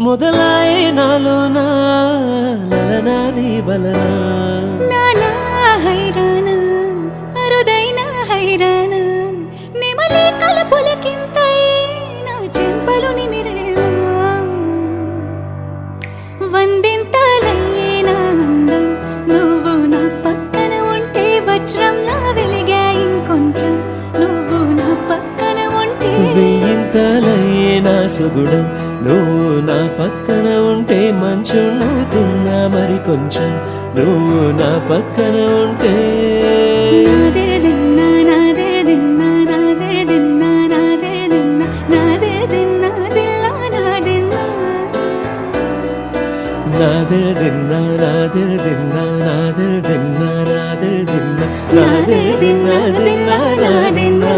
మొదలాయి నాలోనా లలనా నీ వలన నానా హైరాణ అరుదైన హైరాణ నెమలి కలుపులకింతై నా చెంపలు నిమిరేవా వందింతలయ్యేనా అందం నువ్వు నా పక్కన ఉంటే వజ్రంలా వెలిగా ఇంకొంచెం నువ్వు నా పక్కన ఉంటే వెయ్యింతలయ్యేనా సుగుణం నువ్వు నా పక్కన ఉంటే మంచునవుతున్నా మరి కొంచెం నువ్వు నా పక్కన ఉంటే నాదెరదిన్నా నాదెరదిన్నా నాదెరదిన్నా నాదెరదిన్నా నాదెరదిన్నా దిల్లా నాదెన్నా నాదెరదిన్నా నాదెరదిన్నా నాదెరదిన్నా నాదెరదిన్నా నాదెరదిన్నా దిన్నా నాదెన్నా